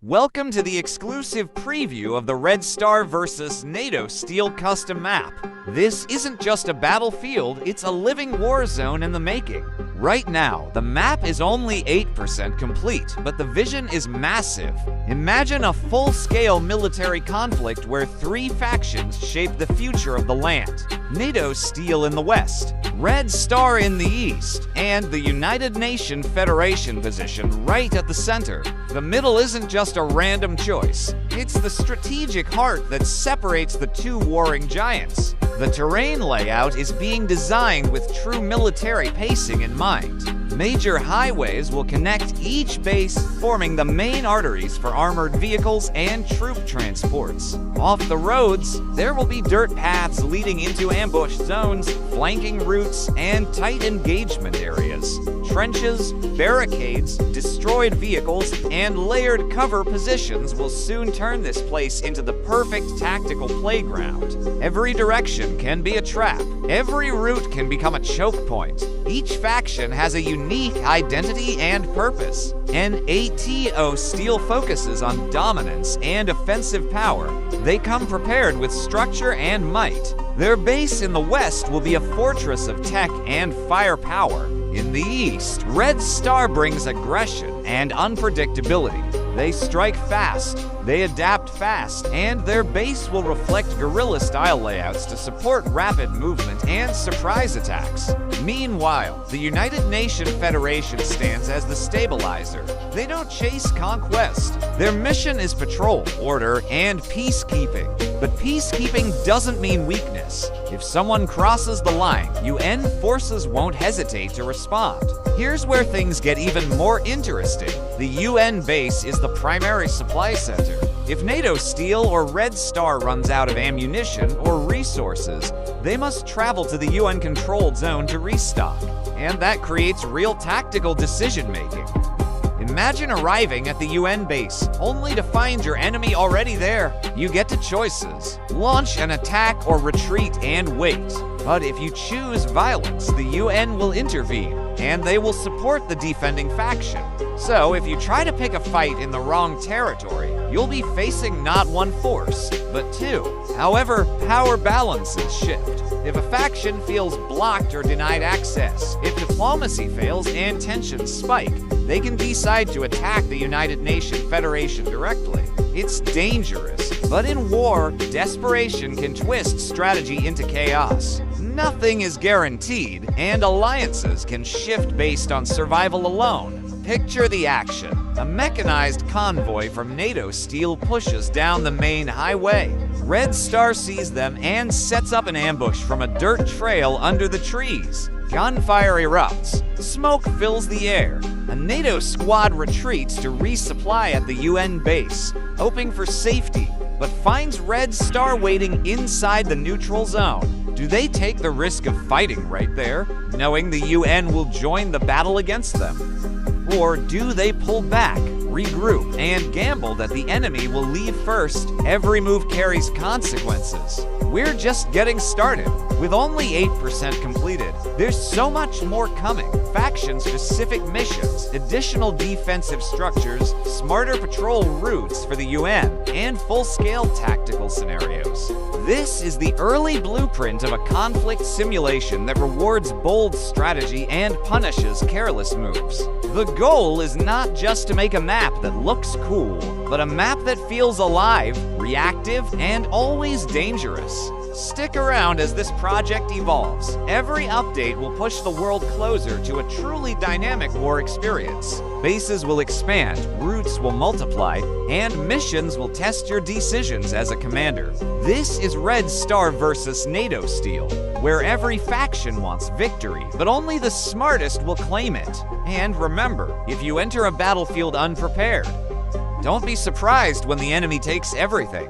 Welcome to the exclusive preview of the Red Star vs. NATO Steel custom map. This isn't just a battlefield, it's a living war zone in the making. Right now, the map is only 8% complete, but the vision is massive. Imagine a full-scale military conflict where three factions shape the future of the land. NATO Steel in the west, Red Star in the east, and the United Nations Federation position right at the center. The middle isn't just a random choice. It's the strategic heart that separates the two warring giants. The terrain layout is being designed with true military pacing in mind. Major highways will connect each base, forming the main arteries for armored vehicles and troop transports. Off the roads, there will be dirt paths leading into ambush zones, flanking routes, and tight engagement areas. Trenches, barricades, destroyed vehicles, and layered cover positions will soon turn this place into the perfect tactical playground. Every direction can be a trap. Every route can become a choke point. Each faction has a unique identity and purpose. NATO Steel focuses on dominance and offensive power. They come prepared with structure and might. Their base in the west will be a fortress of tech and firepower. In the east, Red Star brings aggression and unpredictability. They strike fast, they adapt fast, and their base will reflect guerrilla-style layouts to support rapid movement and surprise attacks. Meanwhile, the United Nations Federation stands as the stabilizer. They don't chase conquest. Their mission is patrol, order, and peacekeeping. But peacekeeping doesn't mean weakness. If someone crosses the line, UN forces won't hesitate to respond. Here's where things get even more interesting. The UN base is the primary supply center. If NATO Steel or Red Star runs out of ammunition or resources, they must travel to the UN-controlled zone to restock. And that creates real tactical decision-making. Imagine arriving at the UN base, only to find your enemy already there. You get two choices: launch an attack or retreat and wait. But if you choose violence, the UN will intervene, and they will support the defending faction. So if you try to pick a fight in the wrong territory, you'll be facing not one force, but two. However, power balances shift. If a faction feels blocked or denied access, if diplomacy fails and tensions spike, they can decide to attack the United Nations Federation directly. It's dangerous, but in war, desperation can twist strategy into chaos. Nothing is guaranteed, and alliances can shift based on survival alone. Picture the action. A mechanized convoy from NATO Steel pushes down the main highway. Red Star sees them and sets up an ambush from a dirt trail under the trees. Gunfire erupts. Smoke fills the air. A NATO squad retreats to resupply at the UN base, hoping for safety, but finds Red Star waiting inside the neutral zone. Do they take the risk of fighting right there, knowing the UN will join the battle against them? Or do they pull back, regroup, and gamble that the enemy will leave first? Every move carries consequences. We're just getting started. With only 8% completed, there's so much more coming. Faction-specific missions, additional defensive structures, smarter patrol routes for the UN, and full-scale tactical scenarios. This is the early blueprint of a conflict simulation that rewards bold strategy and punishes careless moves. The goal is not just to make a map that looks cool, but a map that feels alive, reactive, and always dangerous. Stick around as this project evolves. Every update will push the world closer to a truly dynamic war experience. Bases will expand, routes will multiply, and missions will test your decisions as a commander. This is Red Star vs. NATO Steel, where every faction wants victory, but only the smartest will claim it. And remember, if you enter a battlefield unprepared, don't be surprised when the enemy takes everything.